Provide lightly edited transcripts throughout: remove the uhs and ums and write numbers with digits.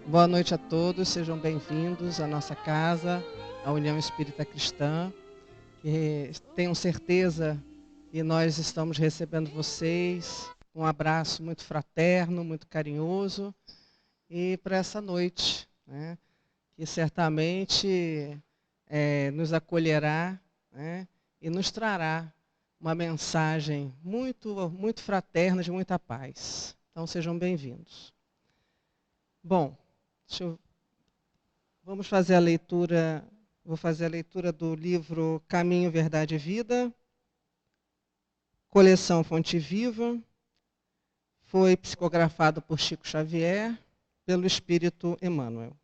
Boa noite a todos, sejam bem-vindos à nossa casa, a União Espírita Cristã. Que tenham certeza que nós estamos recebendo vocês, um abraço muito fraterno, muito carinhoso, e para essa noite, né, que certamente nos acolherá, né, e nos trará uma mensagem muito, muito fraterna, de muita paz. Então sejam bem-vindos. Bom, vamos fazer a leitura. Vou fazer a leitura do livro Caminho, Verdade e Vida, coleção Fonte Viva. Foi psicografado por Chico Xavier, pelo Espírito Emmanuel.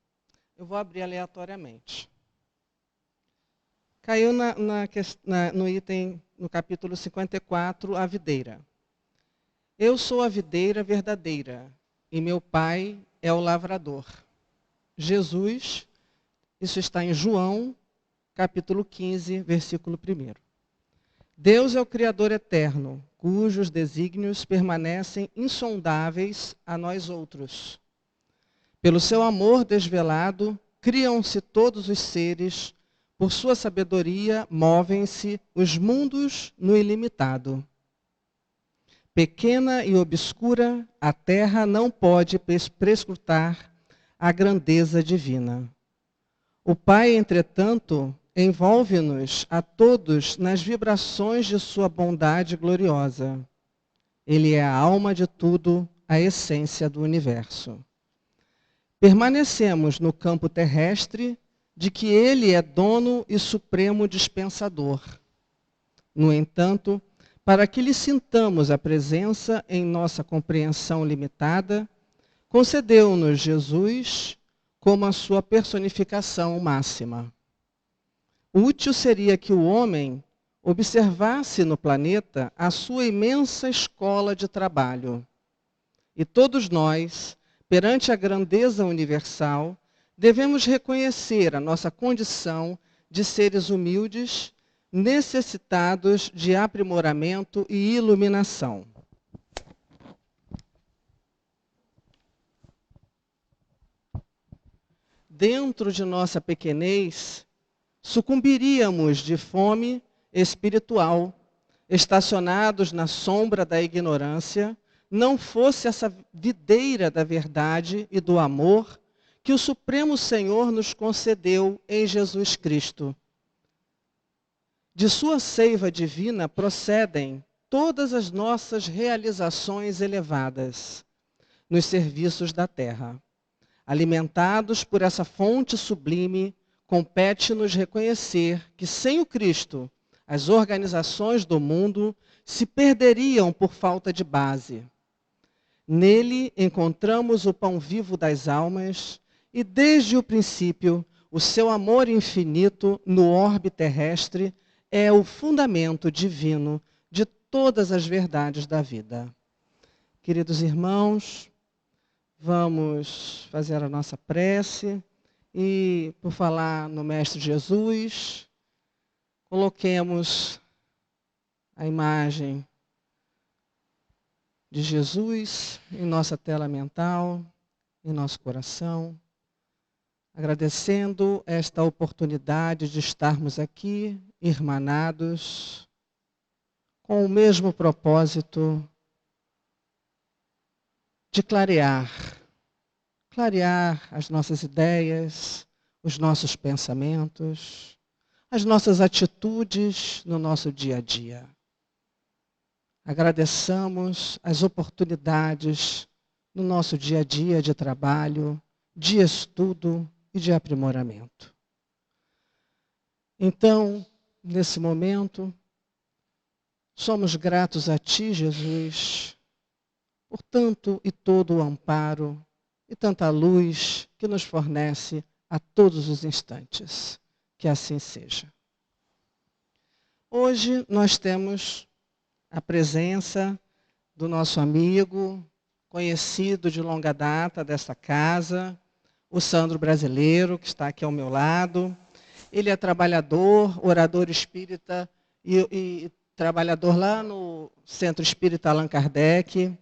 Eu vou abrir aleatoriamente. Caiu no item, no capítulo 54, a videira. Eu sou a videira verdadeira, e meu pai é o lavrador. Jesus, isso está em João, capítulo 15, versículo 1. Deus é o Criador eterno, cujos desígnios permanecem insondáveis a nós outros. Pelo seu amor desvelado, criam-se todos os seres, por sua sabedoria movem-se os mundos no ilimitado. Pequena e obscura, a terra não pode prescrutar a grandeza divina. O Pai, entretanto, envolve-nos a todos nas vibrações de sua bondade gloriosa. Ele é a alma de tudo, a essência do universo. Permanecemos no campo terrestre de que ele é dono e supremo dispensador. No entanto, para que lhe sintamos a presença em nossa compreensão limitada, concedeu-nos Jesus como a sua personificação máxima. Útil seria que o homem observasse no planeta a sua imensa escola de trabalho. E todos nós, perante a grandeza universal, devemos reconhecer a nossa condição de seres humildes, necessitados de aprimoramento e iluminação. Dentro de nossa pequenez, sucumbiríamos de fome espiritual, estacionados na sombra da ignorância, não fosse essa videira da verdade e do amor que o Supremo Senhor nos concedeu em Jesus Cristo. De sua seiva divina procedem todas as nossas realizações elevadas nos serviços da terra. Alimentados por essa fonte sublime, compete-nos reconhecer que sem o Cristo, as organizações do mundo se perderiam por falta de base. Nele encontramos o pão vivo das almas e, desde o princípio, o seu amor infinito no orbe terrestre é o fundamento divino de todas as verdades da vida. Queridos irmãos, vamos fazer a nossa prece e, por falar no Mestre Jesus, coloquemos a imagem de Jesus em nossa tela mental, em nosso coração, agradecendo esta oportunidade de estarmos aqui, irmanados, com o mesmo propósito de clarear as nossas ideias, os nossos pensamentos, as nossas atitudes no nosso dia a dia. Agradeçamos as oportunidades no nosso dia a dia de trabalho, de estudo e de aprimoramento. Então, nesse momento, somos gratos a Ti, Jesus, por tanto e todo o amparo e tanta luz que nos fornece a todos os instantes. Que assim seja. Hoje nós temos a presença do nosso amigo, conhecido de longa data desta casa, o Sandro Brasileiro, que está aqui ao meu lado. Ele é trabalhador, orador espírita e trabalhador lá no Centro Espírita Allan Kardec,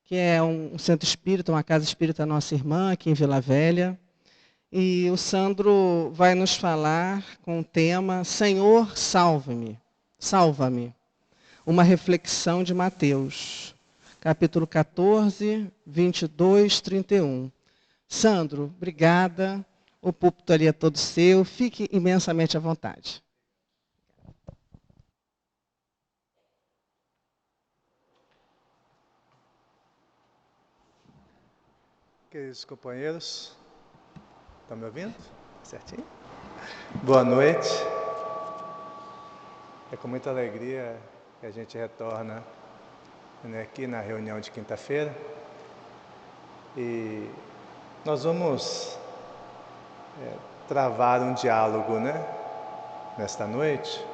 que é um centro espírita, uma casa espírita nossa irmã, aqui em Vila Velha. E o Sandro vai nos falar com o tema Senhor, salve-me, salva-me. Uma reflexão de Mateus, capítulo 14, 22, 31. Sandro, obrigada. O púlpito ali é todo seu. Fique imensamente à vontade. Queridos companheiros, estão me ouvindo? Certinho? Boa noite. É com muita alegria que a gente retorna, né, aqui na reunião de quinta-feira. E nós vamos travar um diálogo, né, nesta noite,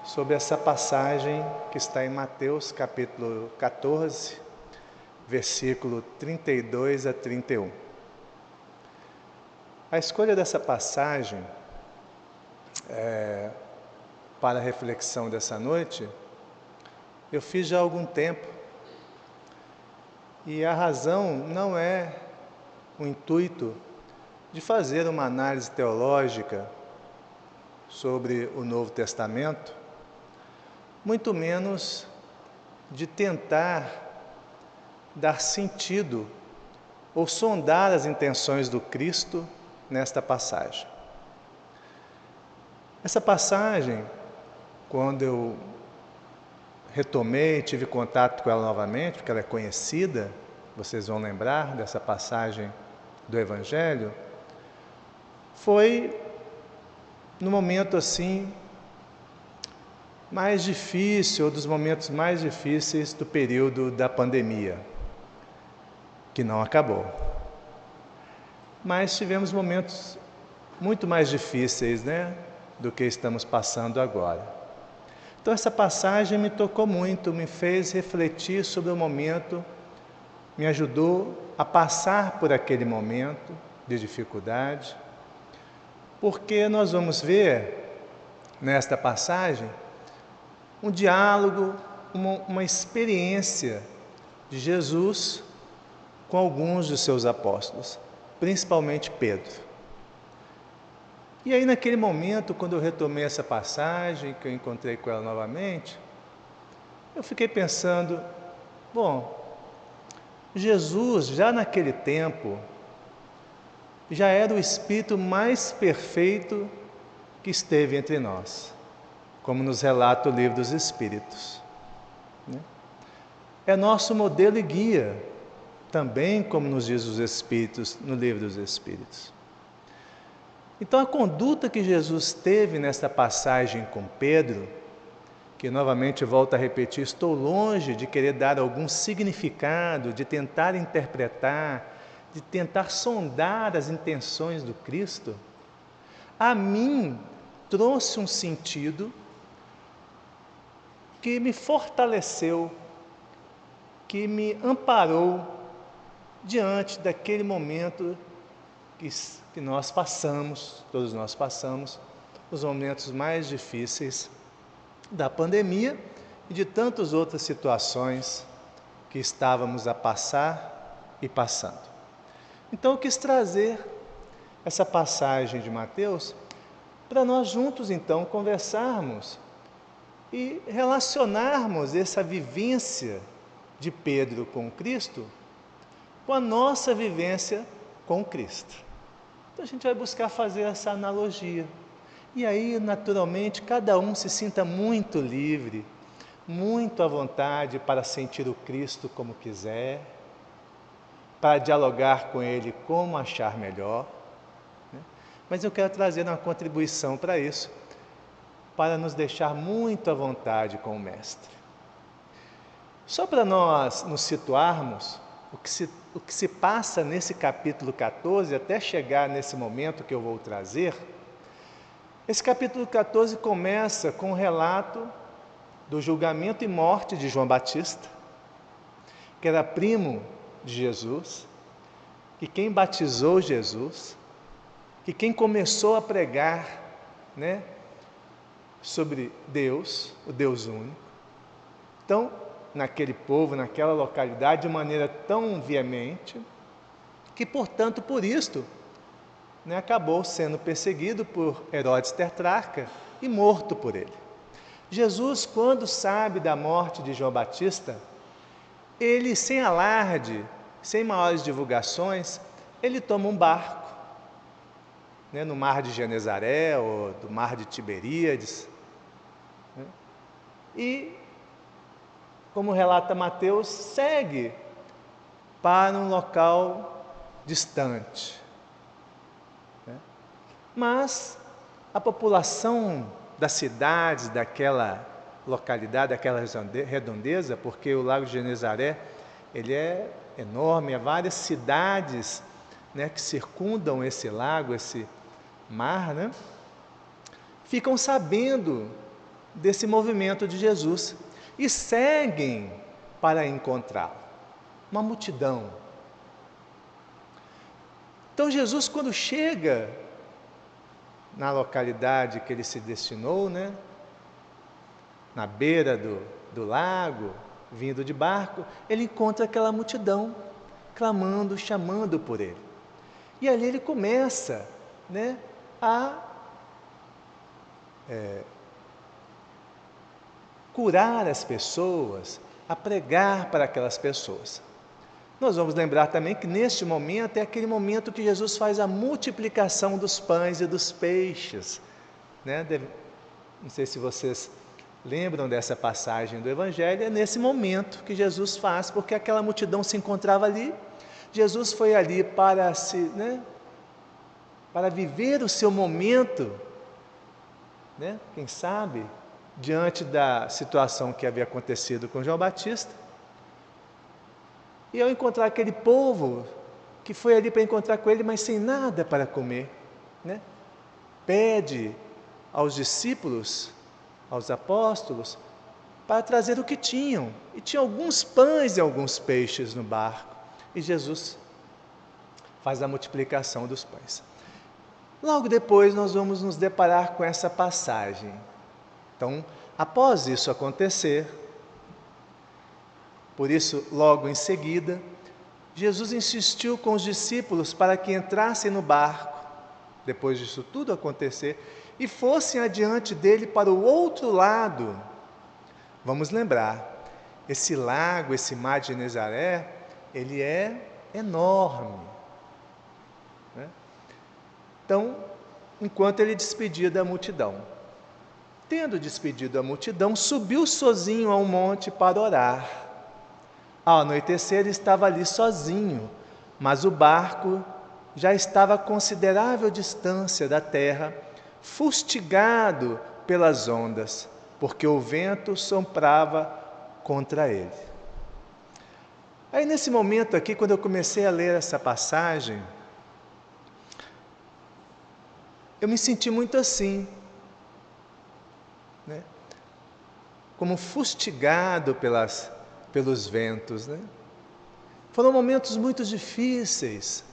sobre essa passagem que está em Mateus capítulo 14, versículo 32 a 31. A escolha dessa passagem para a reflexão dessa noite, eu fiz já há algum tempo. E a razão não é o intuito de fazer uma análise teológica sobre o Novo Testamento, muito menos de tentar dar sentido ou sondar as intenções do Cristo nesta passagem. Essa passagem, quando eu retomei, tive contato com ela novamente, porque ela é conhecida, vocês vão lembrar dessa passagem do Evangelho, foi no momento assim mais difícil, ou dos momentos mais difíceis do período da pandemia, que não acabou. Mas tivemos momentos muito mais difíceis, né, do que estamos passando agora. Então essa passagem me tocou muito, me fez refletir sobre o momento, me ajudou a passar por aquele momento de dificuldade, porque nós vamos ver nesta passagem um diálogo, uma experiência de Jesus com alguns dos seus apóstolos, principalmente Pedro. E aí naquele momento, quando eu retomei essa passagem, que eu encontrei com ela novamente, eu fiquei pensando, bom, Jesus já naquele tempo, já era o Espírito mais perfeito que esteve entre nós, como nos relata o Livro dos Espíritos. É nosso modelo e guia, também como nos diz os Espíritos, no Livro dos Espíritos. Então a conduta que Jesus teve nesta passagem com Pedro, que novamente volto a repetir, estou longe de querer dar algum significado, de tentar interpretar, de tentar sondar as intenções do Cristo, a mim trouxe um sentido que me fortaleceu, que me amparou diante daquele momento que nós passamos, todos nós passamos, os momentos mais difíceis da pandemia e de tantas outras situações que estávamos a passar e passando. Então eu quis trazer essa passagem de Mateus para nós juntos então conversarmos e relacionarmos essa vivência de Pedro com Cristo com a nossa vivência com Cristo. Então a gente vai buscar fazer essa analogia. E aí, naturalmente, cada um se sinta muito livre, muito à vontade para sentir o Cristo como quiser, para dialogar com Ele como achar melhor. Mas eu quero trazer uma contribuição para isso, para nos deixar muito à vontade com o Mestre. Só para nós nos situarmos, o que se passa nesse capítulo 14, até chegar nesse momento que eu vou trazer, esse capítulo 14 começa com o relato do julgamento e morte de João Batista, que era primo de Jesus, que quem batizou Jesus, que quem começou a pregar, né, sobre Deus, o Deus único. Então, naquele povo, naquela localidade, de maneira tão veemente, que, portanto, por isto, né, acabou sendo perseguido por Herodes Tetrarca e morto por ele. Jesus, quando sabe da morte de João Batista, ele, sem alarde, sem maiores divulgações, ele toma um barco, né, no mar de Genezaré ou do mar de Tiberíades, né, e, como relata Mateus, segue para um local distante. Né? Mas a população das cidades, daquela localidade, daquela redondeza, porque o Lago de Genezaré, ele é enorme, há várias cidades, né, que circundam esse lago, esse mar, né, ficam sabendo desse movimento de Jesus e seguem para encontrá-lo. Uma multidão. Então Jesus, quando chega na localidade que ele se destinou, né, na beira do lago, vindo de barco, ele encontra aquela multidão, clamando, chamando por ele. E ali ele começa, né, a curar as pessoas, a pregar para aquelas pessoas. Nós vamos lembrar também que neste momento é aquele momento que Jesus faz a multiplicação dos pães e dos peixes, né? Não sei se vocês lembram dessa passagem do Evangelho, é nesse momento que Jesus faz, porque aquela multidão se encontrava ali, Jesus foi ali para para viver o seu momento, né? Quem sabe, diante da situação que havia acontecido com João Batista, e ao encontrar aquele povo que foi ali para encontrar com ele, mas sem nada para comer, né, pede aos discípulos, aos apóstolos, para trazer o que tinham. E tinha alguns pães e alguns peixes no barco. E Jesus faz a multiplicação dos pães. Logo depois nós vamos nos deparar com essa passagem. Então, após isso acontecer, por isso, logo em seguida, Jesus insistiu com os discípulos para que entrassem no barco, depois disso tudo acontecer, e fossem adiante dele para o outro lado. Vamos lembrar, esse lago, esse mar de Genezaré, ele é enorme, né? Então, enquanto ele despedia da multidão, tendo despedido a multidão, subiu sozinho a um monte para orar. Ao anoitecer, ele estava ali sozinho, mas o barco já estava a considerável distância da terra, fustigado pelas ondas, porque o vento soprava contra ele. Aí, nesse momento aqui, quando eu comecei a ler essa passagem, eu me senti muito assim, né? Como fustigado pelos ventos, né? Foram momentos muito difíceis,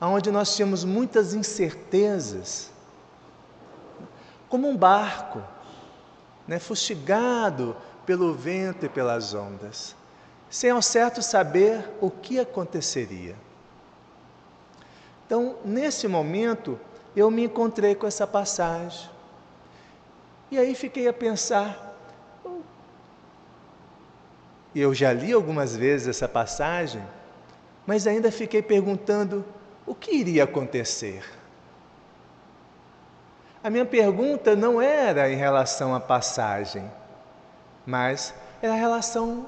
onde nós tínhamos muitas incertezas, como um barco, né, fustigado pelo vento e pelas ondas, sem ao certo saber o que aconteceria. Então, nesse momento, eu me encontrei com essa passagem, e aí fiquei a pensar. E eu já li algumas vezes essa passagem, mas ainda fiquei perguntando o que iria acontecer. A minha pergunta não era em relação à passagem, mas era a relação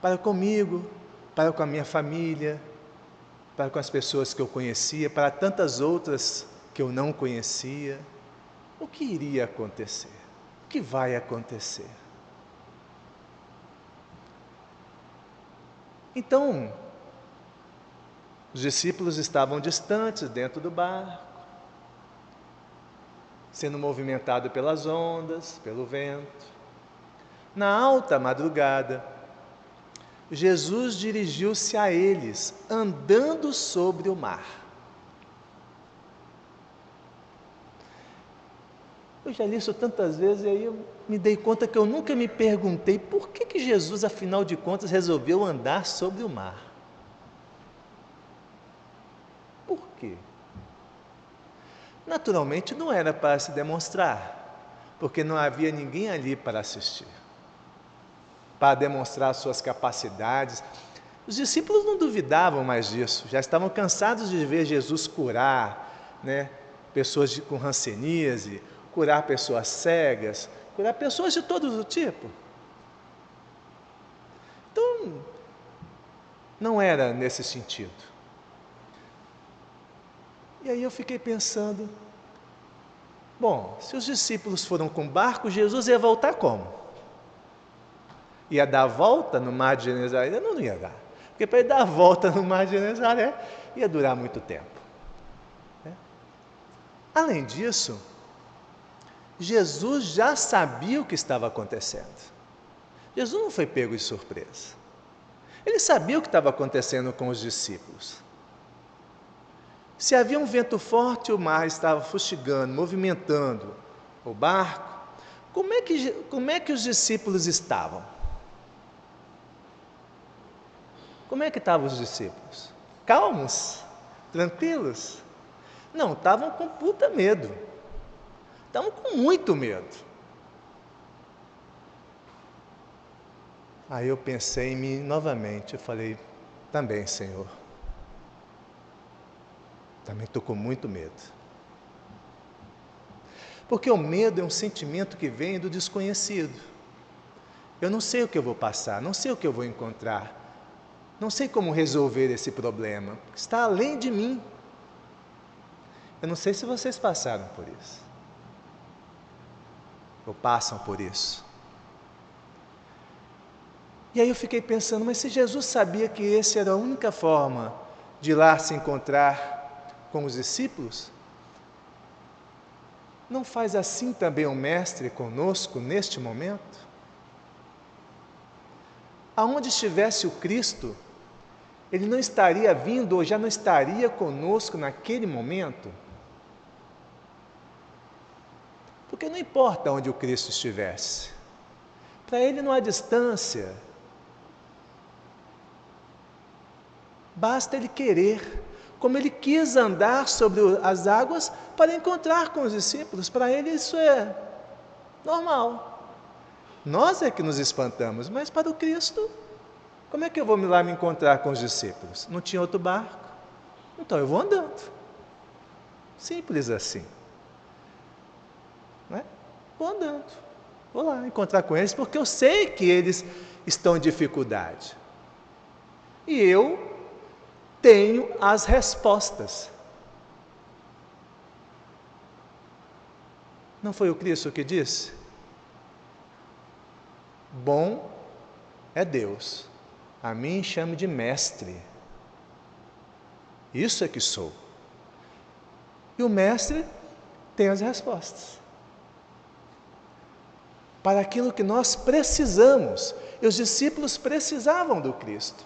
para comigo, para com a minha família, para com as pessoas que eu conhecia, para tantas outras que eu não conhecia. O que iria acontecer? O que vai acontecer? Então, os discípulos estavam distantes dentro do barco, sendo movimentado pelas ondas, pelo vento. Na alta madrugada, Jesus dirigiu-se a eles, andando sobre o mar. Eu já li isso tantas vezes e aí eu me dei conta que eu nunca me perguntei por que Jesus, afinal de contas, resolveu andar sobre o mar. Por quê? Naturalmente não era para se demonstrar, porque não havia ninguém ali para assistir, para demonstrar suas capacidades. Os discípulos não duvidavam mais disso, já estavam cansados de ver Jesus curar, pessoas com hanseníase, curar pessoas cegas, curar pessoas de todo o tipo. Então, não era nesse sentido. E aí eu fiquei pensando, bom, se os discípulos foram com barco, Jesus ia voltar como? Ia dar a volta no mar de Genezaré? Não ia dar. Porque para ele dar a volta no mar de Genezaré, ia durar muito tempo. Além disso, Jesus já sabia o que estava acontecendo. Jesus não foi pego de surpresa. Ele sabia o que estava acontecendo com os discípulos. Se havia um vento forte, o mar estava fustigando, movimentando o barco, como é que os discípulos estavam? Como é que estavam os discípulos? Calmos? Tranquilos? Não, estavam com puta medo. Estavam com muito medo. Aí eu pensei em mim novamente, eu falei, também, Senhor. Também estou com muito medo. Porque o medo é um sentimento que vem do desconhecido. Eu não sei o que eu vou passar, não sei o que eu vou encontrar, não sei como resolver esse problema, está além de mim. Eu não sei se vocês passaram por isso, ou passam por isso. E aí eu fiquei pensando, mas se Jesus sabia que essa era a única forma de ir lá se encontrar com os discípulos, não faz assim também o Mestre conosco neste momento? Aonde estivesse o Cristo, Ele não estaria vindo ou já não estaria conosco naquele momento? Porque não importa onde o Cristo estivesse, para Ele não há distância, basta Ele querer, como Ele quis andar sobre as águas para encontrar com os discípulos, para Ele isso é normal. Nós é que nos espantamos, mas para o Cristo, como é que eu vou lá me encontrar com os discípulos? Não tinha outro barco? Então eu vou andando. Simples assim. Não é? Vou andando. Vou lá encontrar com eles, porque eu sei que eles estão em dificuldade. E eu tenho as respostas. Não foi o Cristo que disse? Bom é Deus, a mim chame de mestre. Isso é que sou. E o mestre tem as respostas para aquilo que nós precisamos. E os discípulos precisavam do Cristo.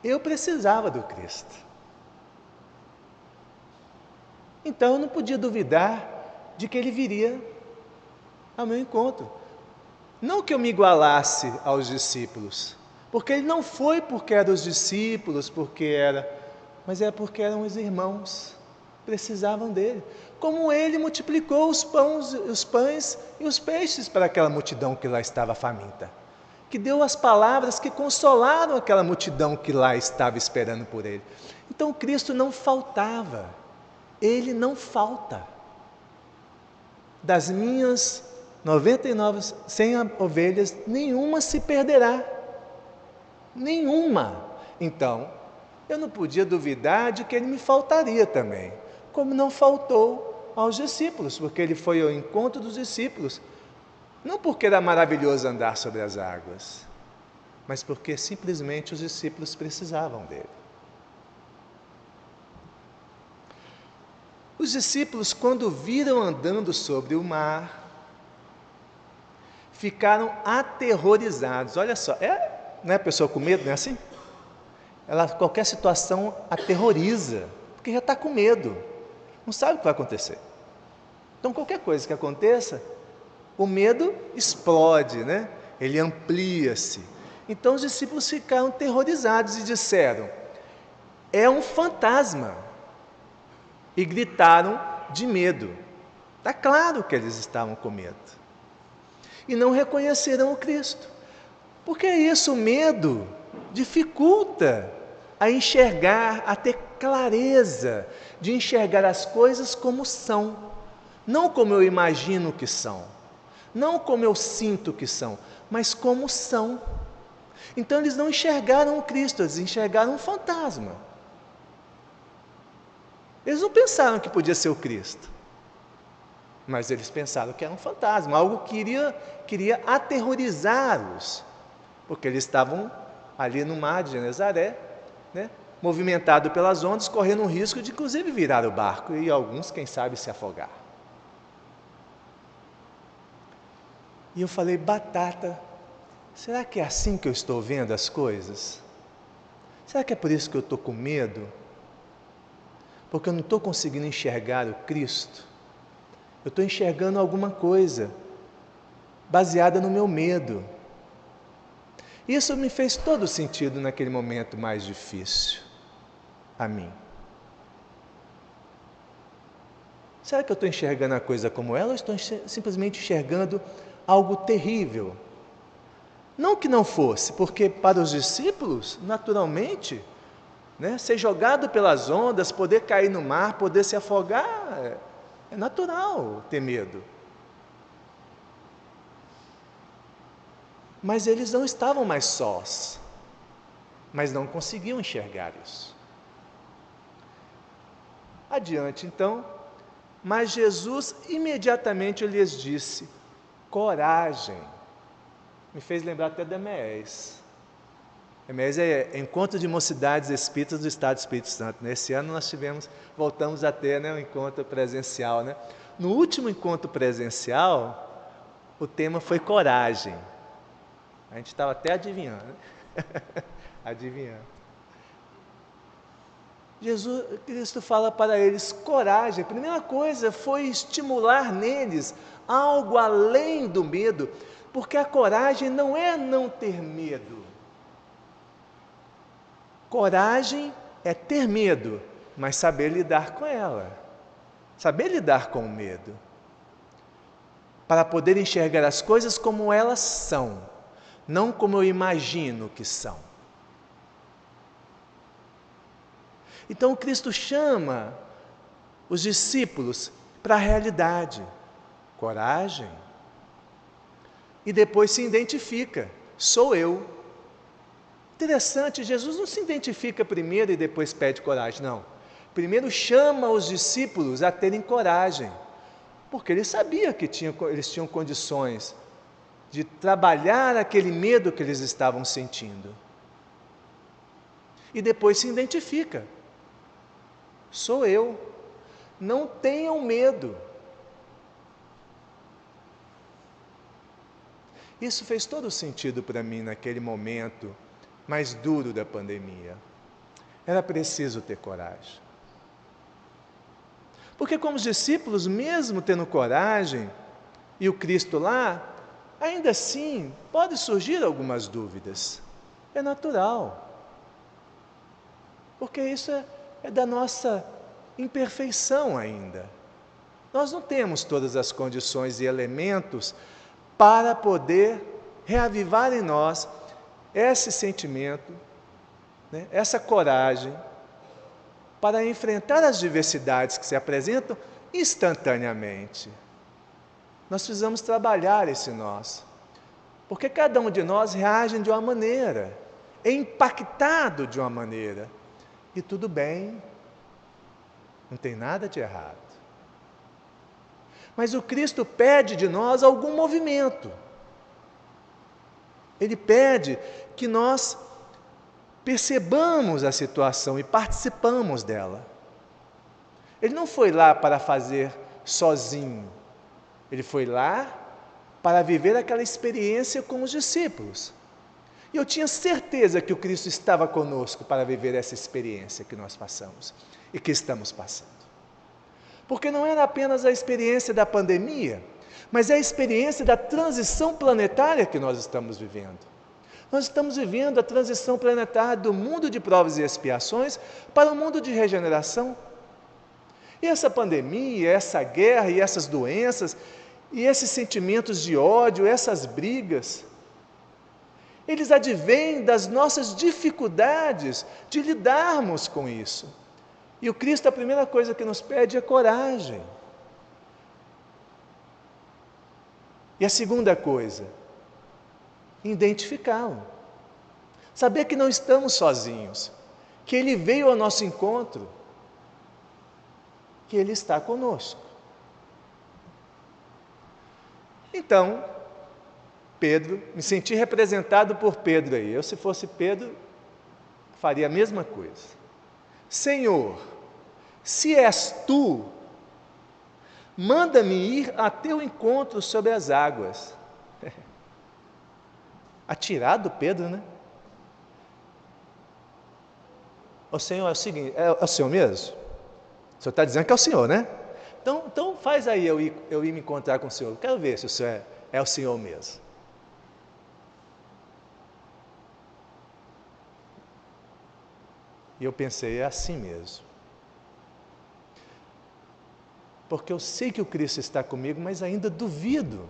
Eu precisava do Cristo. Então eu não podia duvidar de que Ele viria ao meu encontro. Não que eu me igualasse aos discípulos, porque Ele não foi porque eram os discípulos, mas é porque eram os irmãos, precisavam dEle. Como Ele multiplicou os pães e os peixes para aquela multidão que lá estava faminta. Que deu as palavras que consolaram aquela multidão que lá estava esperando por Ele. Então Cristo não faltava, Ele não falta. Das minhas 99, 100 ovelhas, nenhuma se perderá. Nenhuma. Então, eu não podia duvidar de que Ele me faltaria também, como não faltou aos discípulos, porque Ele foi ao encontro dos discípulos, não porque era maravilhoso andar sobre as águas, mas porque simplesmente os discípulos precisavam dEle. Os discípulos, quando viram andando sobre o mar, ficaram aterrorizados. Olha só, não é a pessoa com medo, não é assim? Qualquer situação aterroriza, porque já está com medo. Não sabe o que vai acontecer. Então, qualquer coisa que aconteça, o medo explode, né? Ele amplia-se. Então, os discípulos ficaram terrorizados e disseram: é um fantasma. E gritaram de medo. Está claro que eles estavam com medo. E não reconheceram o Cristo. Porque isso, o medo, dificulta a enxergar, a ter clareza de enxergar as coisas como são. Não como eu imagino que são. Não como eu sinto que são, mas como são. Então eles não enxergaram o Cristo, eles enxergaram um fantasma. Eles não pensaram que podia ser o Cristo, mas eles pensaram que era um fantasma, algo que queria aterrorizá-los, porque eles estavam ali no mar de Genezaré, né, movimentado pelas ondas, correndo o risco de inclusive virar o barco e alguns, quem sabe, se afogar. E eu falei: batata, será que é assim que eu estou vendo as coisas? Será que é por isso que eu estou com medo? Porque eu não estou conseguindo enxergar o Cristo. Eu estou enxergando alguma coisa baseada no meu medo. Isso me fez todo sentido naquele momento mais difícil a mim. Será que eu estou enxergando a coisa como ela ou estou simplesmente enxergando algo terrível? Não que não fosse, porque para os discípulos, naturalmente, né, ser jogado pelas ondas, poder cair no mar, poder se afogar, é natural ter medo. Mas eles não estavam mais sós, mas não conseguiam enxergar isso. Adiante então, mas Jesus imediatamente lhes disse: coragem. Me fez lembrar até da EMEES. EMEES é Encontro de Mocidades Espíritas do Estado do Espírito Santo. Nesse ano nós voltamos a ter, né, um encontro presencial. Né? No último encontro presencial, o tema foi coragem. A gente estava até adivinhando. Né? Adivinhando. Cristo fala para eles coragem. A primeira coisa foi estimular neles algo além do medo, porque a coragem não é não ter medo. Coragem é ter medo, mas saber lidar com ela, saber lidar com o medo, para poder enxergar as coisas como elas são, não como eu imagino que são. Então Cristo chama os discípulos para a realidade, coragem, e depois se identifica: sou eu. Interessante, Jesus não se identifica primeiro e depois pede coragem, não. Primeiro chama os discípulos a terem coragem, porque ele sabia que eles tinham condições de trabalhar aquele medo que eles estavam sentindo. E depois se identifica: sou eu, não tenham medo. Isso fez todo sentido para mim naquele momento mais duro da pandemia. Era preciso ter coragem. Porque como os discípulos, mesmo tendo coragem, e o Cristo lá, ainda assim, pode surgir algumas dúvidas. É natural. Porque isso é da nossa imperfeição ainda. Nós não temos todas as condições e elementos para poder reavivar em nós esse sentimento, né, essa coragem, para enfrentar as diversidades que se apresentam instantaneamente. Nós precisamos trabalhar esse nós, porque cada um de nós reage de uma maneira, é impactado de uma maneira, e tudo bem, não tem nada de errado. Mas o Cristo pede de nós algum movimento. Ele pede que nós percebamos a situação e participamos dela. Ele não foi lá para fazer sozinho. Ele foi lá para viver aquela experiência com os discípulos. E eu tinha certeza que o Cristo estava conosco para viver essa experiência que nós passamos e que estamos passando. Porque não era apenas a experiência da pandemia, mas é a experiência da transição planetária que nós estamos vivendo. Nós estamos vivendo a transição planetária do mundo de provas e expiações para o mundo de regeneração. E essa pandemia, essa guerra e essas doenças, e esses sentimentos de ódio, essas brigas, eles advêm das nossas dificuldades de lidarmos com isso. E o Cristo, a primeira coisa que nos pede é coragem. E a segunda coisa, identificá-lo. Saber que não estamos sozinhos, que Ele veio ao nosso encontro, que Ele está conosco. Então, Pedro, me senti representado por Pedro aí. Eu, se fosse Pedro, faria a mesma coisa. Senhor, se és tu, manda-me ir a teu encontro sobre as águas. Atirado Pedro, né? O Senhor, é o seguinte, é o Senhor mesmo? O Senhor está dizendo que é o Senhor, né? Então faz aí eu ir me encontrar com o Senhor. Quero ver se o Senhor é o Senhor mesmo. E eu pensei, é assim mesmo. Porque eu sei que o Cristo está comigo, mas ainda duvido.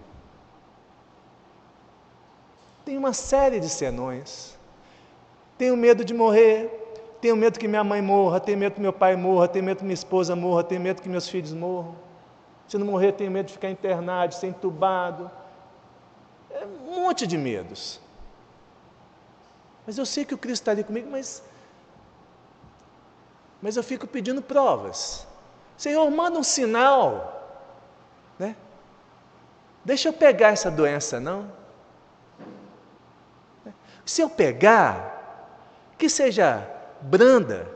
Tenho uma série de senões. Tenho medo de morrer. Tenho medo que minha mãe morra. Tenho medo que meu pai morra. Tenho medo que minha esposa morra. Tenho medo que meus filhos morram. Se não morrer, tenho medo de ficar internado, de ser entubado. É um monte de medos. Mas eu sei que o Cristo está ali comigo, mas eu fico pedindo provas. Senhor, manda um sinal, né? Deixa eu pegar essa doença, não? Se eu pegar, que seja branda.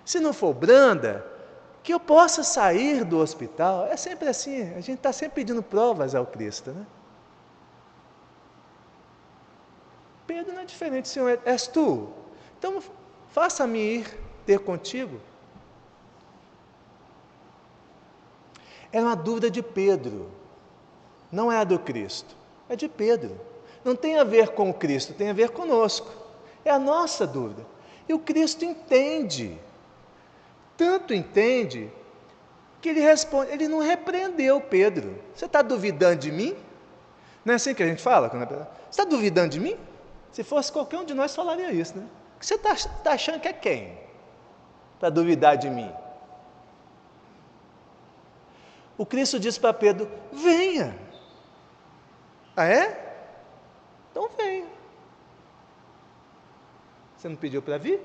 Se não for branda, que eu possa sair do hospital. É sempre assim, a gente está sempre pedindo provas ao Cristo, né? Pedro não é diferente, Senhor, és tu. Então, faça-me ir ter contigo. É uma dúvida de Pedro, não é a do Cristo, é de Pedro. Não tem a ver com o Cristo, tem a ver conosco. É a nossa dúvida. E o Cristo entende, tanto entende, que ele responde, ele não repreendeu Pedro. Você está duvidando de mim? Não é assim que a gente fala? Você está duvidando de mim? Se fosse qualquer um de nós falaria isso, né? Você está achando que é quem? Para duvidar de mim? O Cristo disse para Pedro, venha. Ah, é? Então venha. Você não pediu para vir?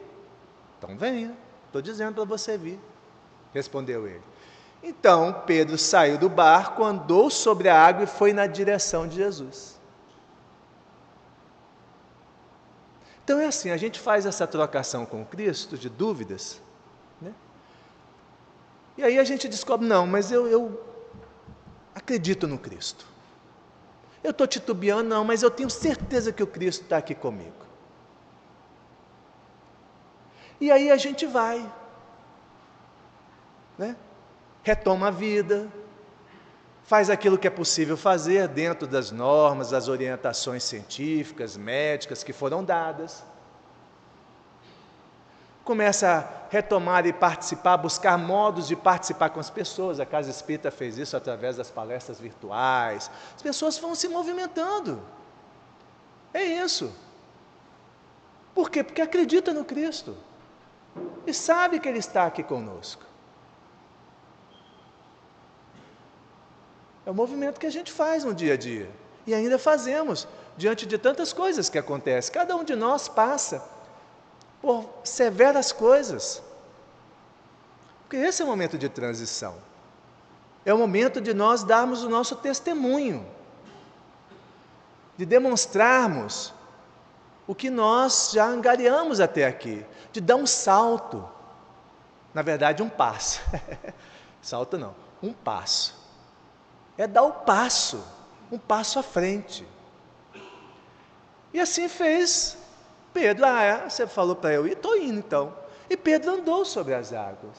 Então venha. Estou dizendo para você vir. Respondeu ele. Então Pedro saiu do barco, andou sobre a água e foi na direção de Jesus. Então é assim, a gente faz essa trocação com Cristo de dúvidas, né? E aí a gente descobre, não, mas eu acredito no Cristo. Eu estou titubeando, não, mas eu tenho certeza que o Cristo está aqui comigo. E aí a gente vai, né? Retoma a vida, faz aquilo que é possível fazer dentro das normas, das orientações científicas, médicas que foram dadas. Começa a retomar e participar, buscar modos de participar com as pessoas. A Casa Espírita fez isso através das palestras virtuais. As pessoas vão se movimentando. É isso. Por quê? Porque acredita no Cristo. E sabe que Ele está aqui conosco. É o movimento que a gente faz no dia a dia. E ainda fazemos, diante de tantas coisas que acontecem. Cada um de nós passa por severas coisas. Porque esse é o momento de transição. É o momento de nós darmos o nosso testemunho. De demonstrarmos o que nós já angariamos até aqui. De dar um salto. Na verdade, um passo. Salto não, um passo. É dar o passo, um passo à frente. E assim fez Pedro. Você falou para eu ir, estou indo então. E Pedro andou sobre as águas.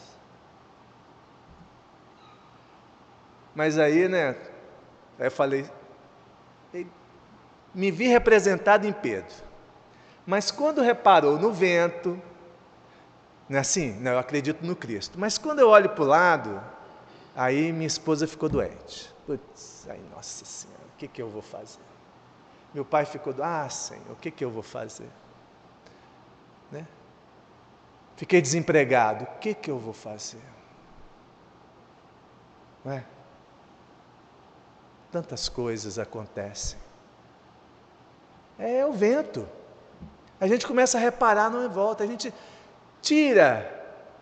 Mas aí, né, aí eu falei, me vi representado em Pedro. Mas quando reparou no vento, não é assim? Não, eu acredito no Cristo. Mas quando eu olho para o lado, aí minha esposa ficou doente. Putz, aí, nossa Senhora, o que eu vou fazer? Meu pai ficou, Senhor, o que eu vou fazer? Né? Fiquei desempregado, o que eu vou fazer? Não é? Tantas coisas acontecem. É o vento. A gente começa a reparar não em volta, a gente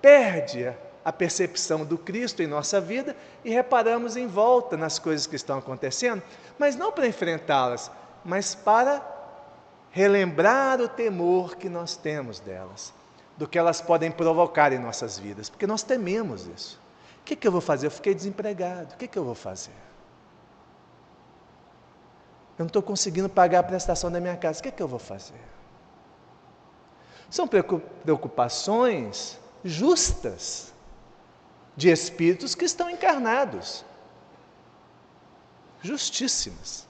perde a percepção do Cristo em nossa vida e reparamos em volta nas coisas que estão acontecendo, mas não para enfrentá-las, mas para relembrar o temor que nós temos delas, do que elas podem provocar em nossas vidas, porque nós tememos isso. O que eu vou fazer? Eu fiquei desempregado, o que eu vou fazer? Eu não estou conseguindo pagar a prestação da minha casa, o que eu vou fazer? São preocupações justas de espíritos que estão encarnados, justíssimas.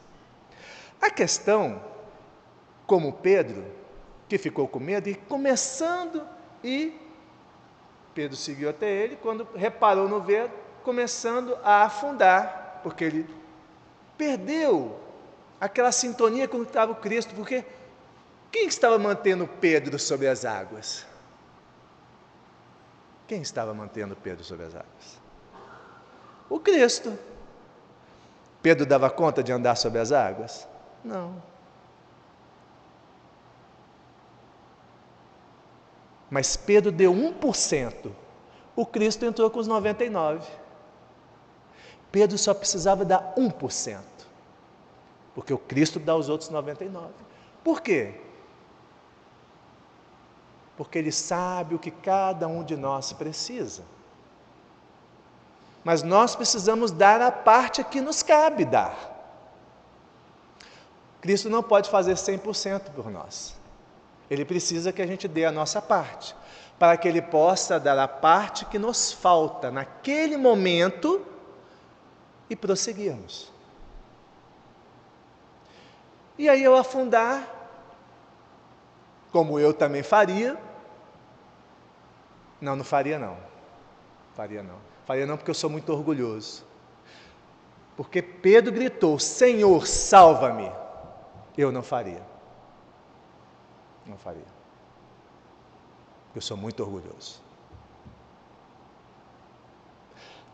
A questão, como Pedro, que ficou com medo, e Pedro seguiu até ele, quando reparou no vento, começando a afundar, porque ele perdeu aquela sintonia com o que estava o Cristo, porque quem estava mantendo Pedro sobre as águas? Quem estava mantendo Pedro sobre as águas? O Cristo. Pedro dava conta de andar sobre as águas? Não. Mas Pedro deu 1%. O Cristo entrou com os 99%. Pedro só precisava dar 1%. Porque o Cristo dá os outros 99%. Por quê? Porque Ele sabe o que cada um de nós precisa. Mas nós precisamos dar a parte que nos cabe dar. Cristo não pode fazer 100% por nós. Ele precisa que a gente dê a nossa parte, para que Ele possa dar a parte que nos falta naquele momento e prosseguirmos. E aí eu afundar, como eu também faria. Não faria não. Faria não porque eu sou muito orgulhoso. Porque Pedro gritou, Senhor, salva-me. Eu não faria. Não faria. Eu sou muito orgulhoso.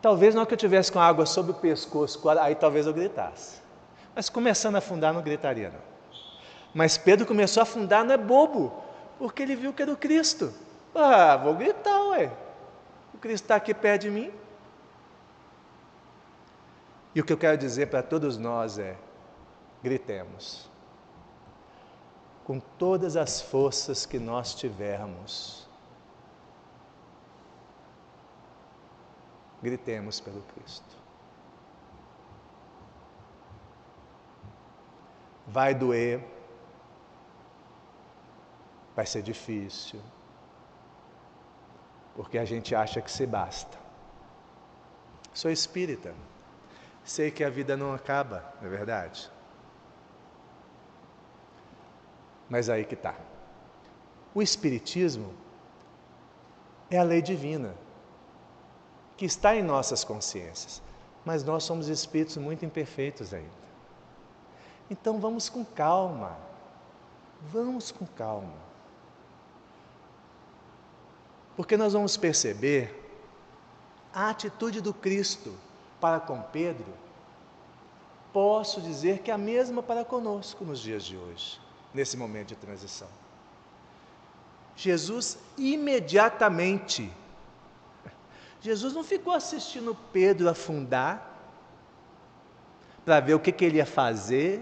Talvez na hora que eu tivesse com a água sobre o pescoço, aí talvez eu gritasse. Mas começando a afundar, não gritaria não. Mas Pedro começou a afundar, não é bobo, porque ele viu que era o Cristo. Vou gritar, ué. O Cristo está aqui perto de mim. E o que eu quero dizer para todos nós é, gritemos. Com todas as forças que nós tivermos. Gritemos pelo Cristo. Vai doer. Vai ser difícil. Porque a gente acha que se basta. Sou espírita. Sei que a vida não acaba, não é verdade? Mas aí que está. O Espiritismo é a lei divina, que está em nossas consciências. Mas nós somos espíritos muito imperfeitos ainda. Então vamos com calma. Vamos com calma. Porque nós vamos perceber a atitude do Cristo para com Pedro, posso dizer que é a mesma para conosco nos dias de hoje, nesse momento de transição. Jesus imediatamente, Jesus não ficou assistindo Pedro afundar, para ver o que ele ia fazer,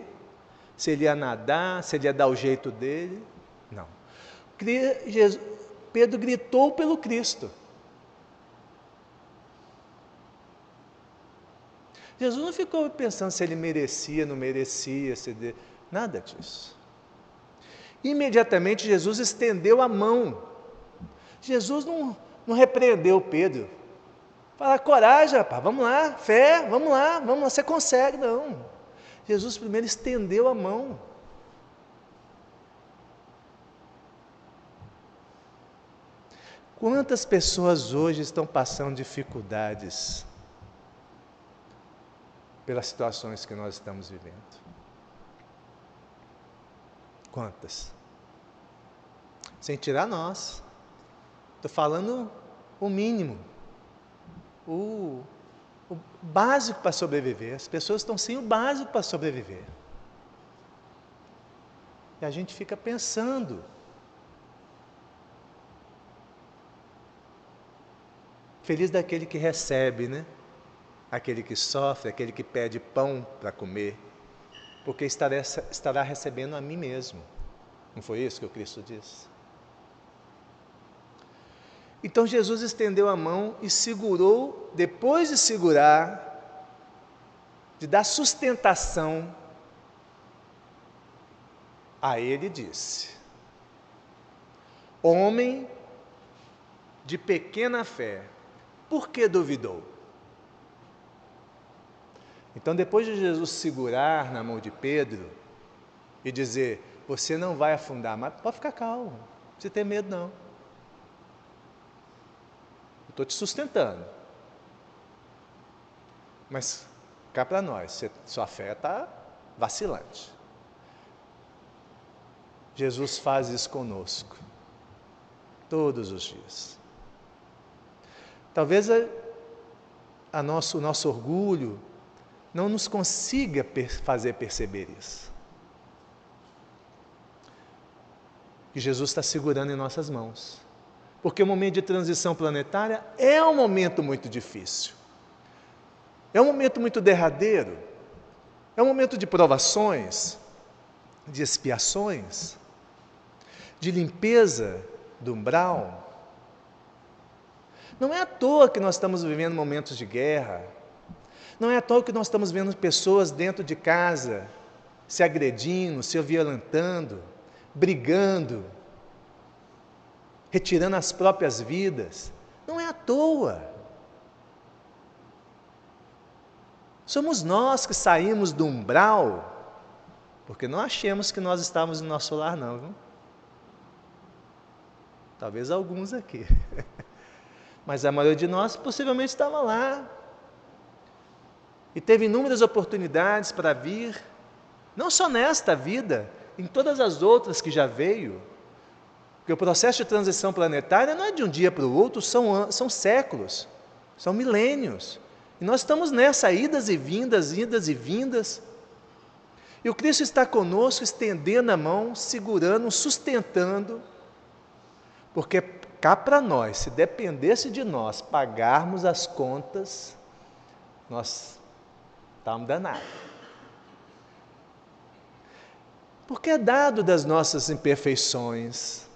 se ele ia nadar, se ele ia dar o jeito dele, não. Pedro gritou pelo Cristo. Jesus não ficou pensando se ele merecia, não merecia, nada disso. Imediatamente Jesus estendeu a mão. Jesus não repreendeu Pedro. Fala, coragem, rapaz, vamos lá, fé, vamos lá, você consegue. Não. Jesus primeiro estendeu a mão. Quantas pessoas hoje estão passando dificuldades pelas situações que nós estamos vivendo? Quantas? Sem tirar nós. Estou falando o mínimo, o básico para sobreviver. As pessoas estão sem o básico para sobreviver. E a gente fica pensando. Feliz daquele que recebe, né? Aquele que sofre, aquele que pede pão para comer, porque estará recebendo a mim mesmo. Não foi isso que o Cristo disse? Então Jesus estendeu a mão e segurou, depois de segurar, de dar sustentação, a ele disse: homem de pequena fé, por que duvidou? Então, depois de Jesus segurar na mão de Pedro e dizer: você não vai afundar, mas pode ficar calmo, não precisa ter medo não. Eu estou te sustentando. Mas cá para nós, sua fé está vacilante. Jesus faz isso conosco, todos os dias. Talvez o nosso orgulho não nos consiga fazer perceber isso. Que Jesus está segurando em nossas mãos. Porque o momento de transição planetária é um momento muito difícil. É um momento muito derradeiro. É um momento de provações, de expiações, de limpeza do umbral. Não é à toa que nós estamos vivendo momentos de guerra. Não é à toa que nós estamos vendo pessoas dentro de casa se agredindo, se violentando, brigando, retirando as próprias vidas. Não é à toa. Somos nós que saímos do umbral, porque não achemos que nós estávamos no nosso lar, não, viu? Talvez alguns aqui. Mas a maioria de nós possivelmente estava lá. E teve inúmeras oportunidades para vir, não só nesta vida, em todas as outras que já veio. Porque o processo de transição planetária não é de um dia para o outro, são séculos, são milênios. E nós estamos nessa, idas e vindas, idas e vindas. E o Cristo está conosco, estendendo a mão, segurando, sustentando, porque cá para nós, se dependesse de nós pagarmos as contas, nós estamos danados. Porque é dado das nossas imperfeições.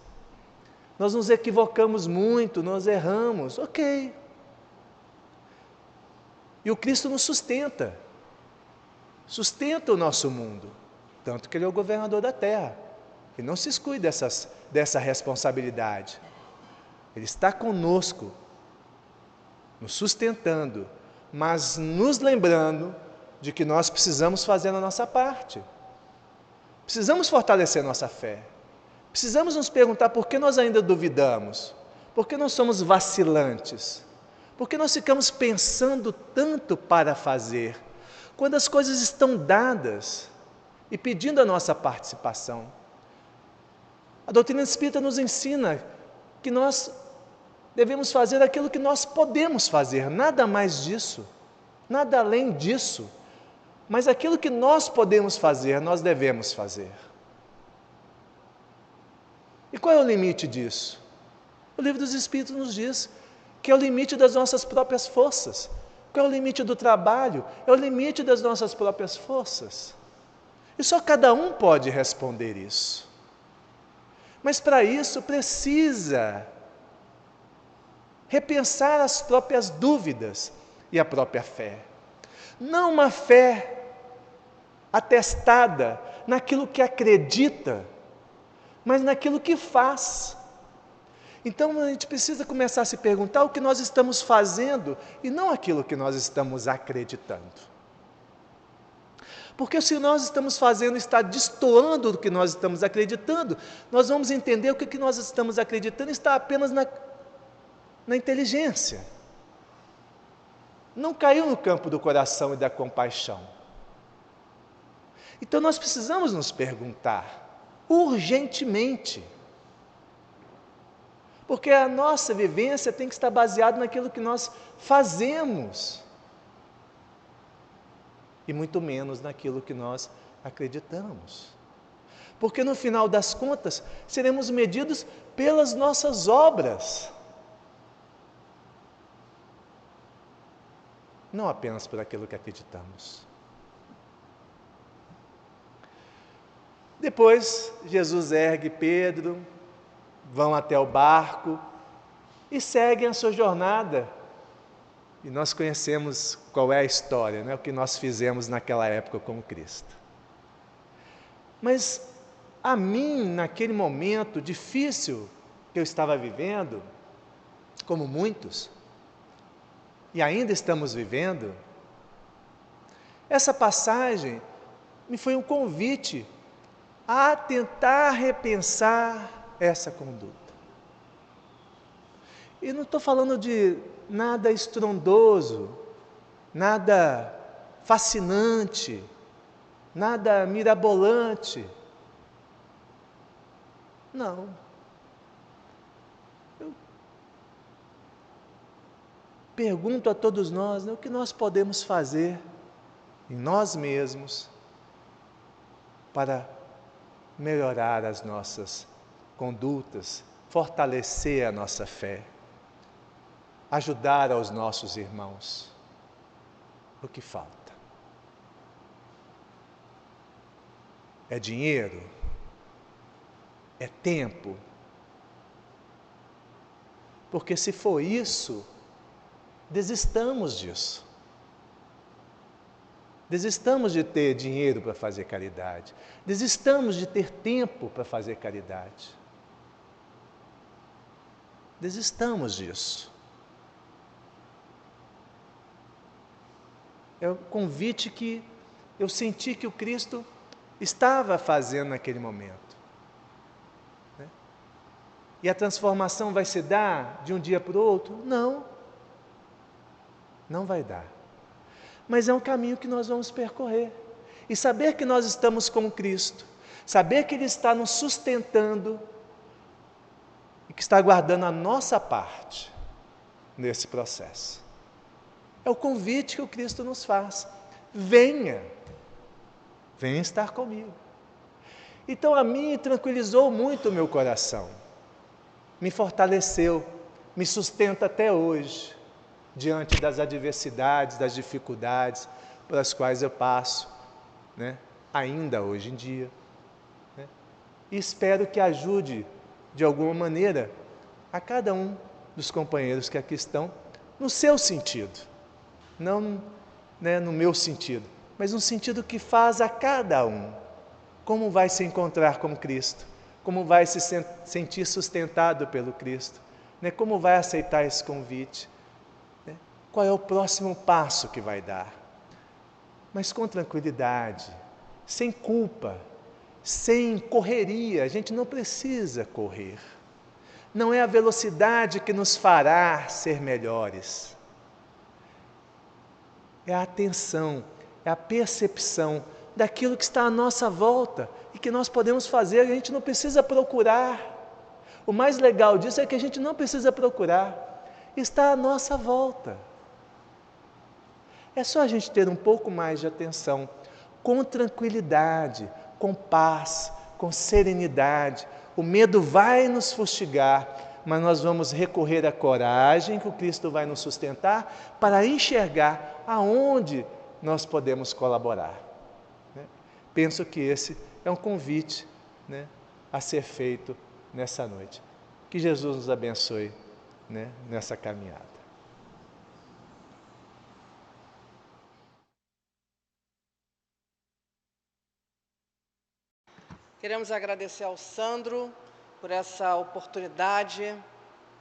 Nós nos equivocamos muito, nós erramos, ok. E o Cristo nos sustenta o nosso mundo, tanto que Ele é o governador da terra, e não se exclui dessa responsabilidade. Ele está conosco, nos sustentando, mas nos lembrando de que nós precisamos fazer a nossa parte. Precisamos fortalecer nossa fé. Precisamos nos perguntar por que nós ainda duvidamos, por que nós somos vacilantes, por que nós ficamos pensando tanto para fazer, quando as coisas estão dadas e pedindo a nossa participação. A doutrina espírita nos ensina que nós devemos fazer aquilo que nós podemos fazer, nada mais disso, nada além disso, mas aquilo que nós podemos fazer, nós devemos fazer. E qual é o limite disso? O Livro dos Espíritos nos diz que é o limite das nossas próprias forças. Qual é o limite do trabalho? É o limite das nossas próprias forças. E só cada um pode responder isso. Mas para isso precisa repensar as próprias dúvidas e a própria fé. Não uma fé atestada naquilo que acredita, mas naquilo que faz. Então a gente precisa começar a se perguntar o que nós estamos fazendo e não aquilo que nós estamos acreditando. Porque se nós estamos fazendo está destoando do que nós estamos acreditando, nós vamos entender o que nós estamos acreditando está apenas na inteligência. Não caiu no campo do coração e da compaixão. Então nós precisamos nos perguntar, urgentemente, porque a nossa vivência tem que estar baseada naquilo que nós fazemos, e muito menos naquilo que nós acreditamos. Porque no final das contas, seremos medidos pelas nossas obras, não apenas por aquilo que acreditamos. Depois, Jesus ergue Pedro, vão até o barco e seguem a sua jornada. E nós conhecemos qual é a história, né? O que nós fizemos naquela época com Cristo. Mas a mim, naquele momento difícil que eu estava vivendo, como muitos, e ainda estamos vivendo, essa passagem me foi um convite a tentar repensar essa conduta. E não estou falando de nada estrondoso, nada fascinante, nada mirabolante. Não. Eu pergunto a todos nós, né, o que nós podemos fazer em nós mesmos para melhorar as nossas condutas, fortalecer a nossa fé, ajudar aos nossos irmãos. O que falta? É dinheiro? É tempo? Porque se for isso, desistamos disso. Desistamos de ter dinheiro para fazer caridade. Desistamos de ter tempo para fazer caridade. Desistamos disso. É o convite que eu senti que o Cristo estava fazendo naquele momento. Né? E a transformação vai se dar de um dia para o outro? Não. Não vai dar. Mas é um caminho que nós vamos percorrer. E saber que nós estamos com Cristo, saber que Ele está nos sustentando e que está guardando a nossa parte nesse processo. É o convite que o Cristo nos faz. Venha estar comigo. Então a mim tranquilizou muito o meu coração, me fortaleceu, me sustenta até hoje, diante das adversidades, das dificuldades pelas quais eu passo, né? Ainda hoje em dia. Né? E espero que ajude, de alguma maneira, a cada um dos companheiros que aqui estão, no seu sentido. Não, né, no meu sentido, mas no sentido que faz a cada um. Como vai se encontrar com Cristo? Como vai se sentir sustentado pelo Cristo? Né? Como vai aceitar esse convite? Né? Qual é o próximo passo que vai dar? Mas com tranquilidade, sem culpa, sem correria. A gente não precisa correr. Não é a velocidade que nos fará ser melhores. É a atenção, é a percepção daquilo que está à nossa volta e que nós podemos fazer. A gente não precisa procurar. O mais legal disso é que a gente não precisa procurar. Está à nossa volta. É só a gente ter um pouco mais de atenção, com tranquilidade, com paz, com serenidade. O medo vai nos fustigar, mas nós vamos recorrer à coragem que o Cristo vai nos sustentar para enxergar aonde nós podemos colaborar. Né? Penso que esse é um convite, né, a ser feito nessa noite. Que Jesus nos abençoe, né, nessa caminhada. Queremos agradecer ao Sandro por essa oportunidade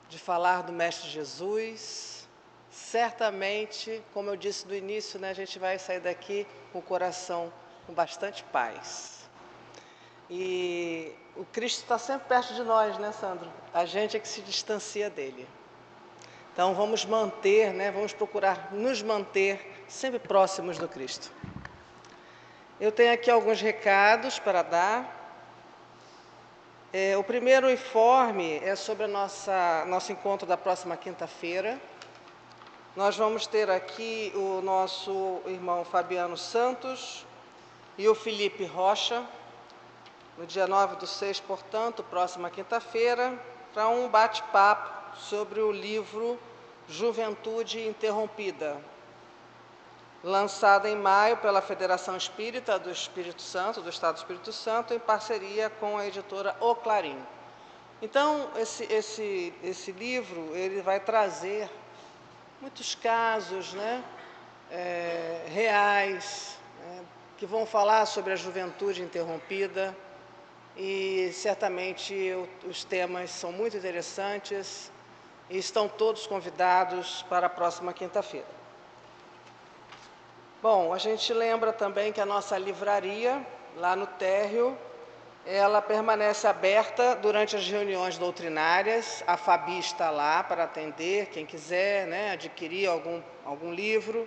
de falar do Mestre Jesus. Certamente, como eu disse no início, né, a gente vai sair daqui com o coração com bastante paz. E o Cristo está sempre perto de nós, né, Sandro? A gente é que se distancia dele. Então vamos manter, né, vamos procurar nos manter sempre próximos do Cristo. Eu tenho aqui alguns recados para dar. O primeiro informe é sobre nosso encontro da próxima quinta-feira. Nós vamos ter aqui o nosso irmão Fabiano Santos e o Felipe Rocha, no dia 9/6, portanto, próxima quinta-feira, para um bate-papo sobre o livro Juventude Interrompida, lançado em maio pela Federação Espírita do Espírito Santo, do Estado do Espírito Santo, em parceria com a editora O Clarim. Então, esse livro, ele vai trazer muitos casos, né, reais, né, que vão falar sobre a juventude interrompida, e certamente os temas são muito interessantes e estão todos convidados para a próxima quinta-feira. Bom, a gente lembra também que a nossa livraria, lá no térreo, ela permanece aberta durante as reuniões doutrinárias. A Fabi está lá para atender quem quiser, né, adquirir algum livro.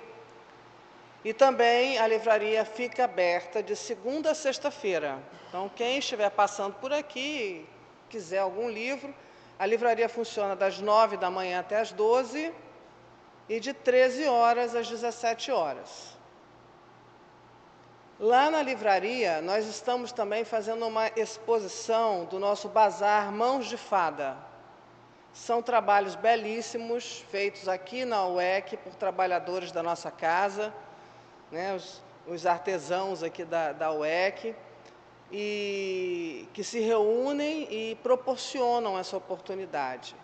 E também a livraria fica aberta de segunda a sexta-feira. Então, quem estiver passando por aqui, quiser algum livro, a livraria funciona das 9 da manhã até as 12 e de 13 horas às 17 horas. Lá na livraria, nós estamos também fazendo uma exposição do nosso bazar Mãos de Fada. São trabalhos belíssimos, feitos aqui na UEC, por trabalhadores da nossa casa, né, os artesãos aqui da UEC, e que se reúnem e proporcionam essa oportunidade.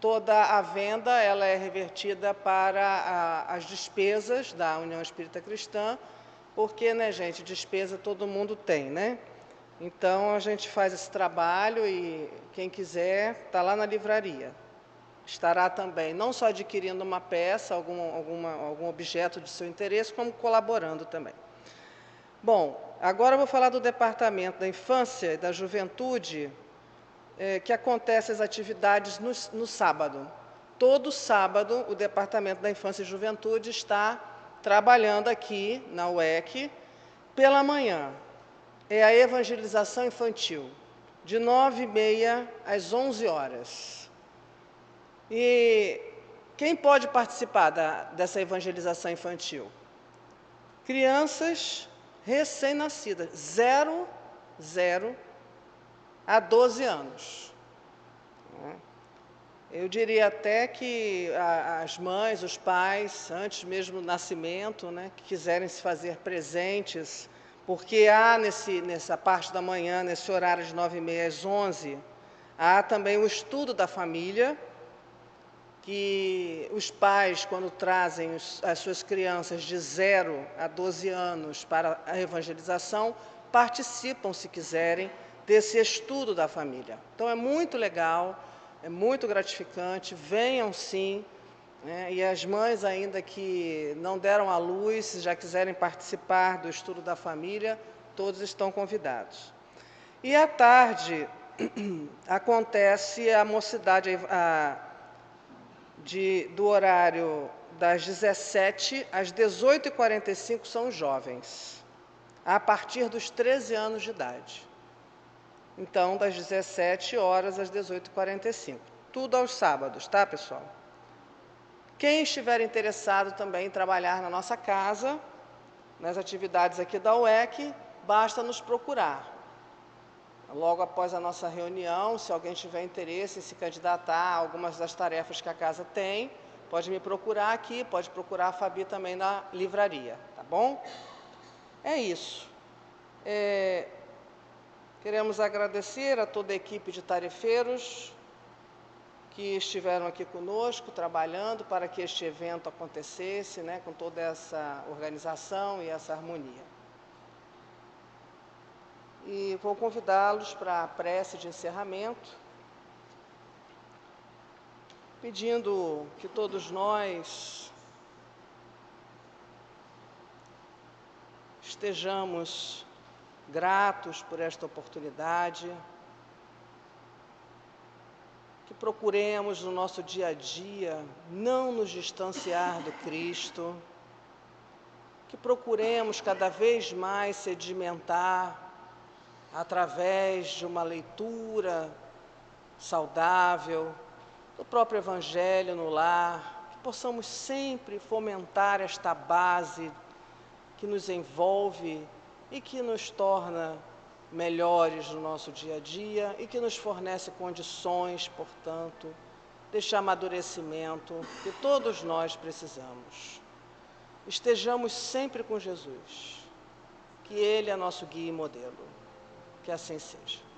Toda a venda ela é revertida para as despesas da União Espírita Cristã, porque, né, gente, despesa todo mundo tem, né? Então, a gente faz esse trabalho e quem quiser está lá na livraria. Estará também não só adquirindo uma peça, algum objeto de seu interesse, como colaborando também. Bom, agora eu vou falar do Departamento da Infância e da Juventude, que acontece as atividades no sábado. Todo sábado, o Departamento da Infância e Juventude está trabalhando aqui na UEC, pela manhã. É a evangelização infantil, de 9h30 às 11 horas. E quem pode participar dessa evangelização infantil? Crianças recém-nascidas, 0 a 12 anos. Eu diria até que as mães, os pais, antes mesmo do nascimento, né, que quiserem se fazer presentes, porque há nessa parte da manhã, nesse horário de 9h30 às 11, há também o estudo da família, que os pais, quando trazem as suas crianças de 0 a 12 anos para a evangelização, participam, se quiserem, desse estudo da família. Então, é muito legal, é muito gratificante, venham sim, né, e as mães ainda que não deram à luz, se já quiserem participar do estudo da família, todos estão convidados. E à tarde acontece a mocidade, do horário das 17 às 18h45 são os jovens, a partir dos 13 anos de idade. Então, das 17 horas às 18h45. Tudo aos sábados, tá, pessoal? Quem estiver interessado também em trabalhar na nossa casa, nas atividades aqui da UEC, basta nos procurar. Logo após a nossa reunião, se alguém tiver interesse em se candidatar a algumas das tarefas que a casa tem, pode me procurar aqui, pode procurar a Fabi também na livraria, tá bom? É isso. Queremos agradecer a toda a equipe de tarefeiros que estiveram aqui conosco, trabalhando para que este evento acontecesse, né, com toda essa organização e essa harmonia. E vou convidá-los para a prece de encerramento. pedindo que todos nós estejamos gratos por esta oportunidade, que procuremos no nosso dia a dia não nos distanciar do Cristo, que procuremos cada vez mais sedimentar através de uma leitura saudável do próprio Evangelho no lar, que possamos sempre fomentar esta base que nos envolve e que nos torna melhores no nosso dia a dia e que nos fornece condições, portanto, deste amadurecimento que todos nós precisamos. Estejamos sempre com Jesus, que Ele é nosso guia e modelo. Que assim seja.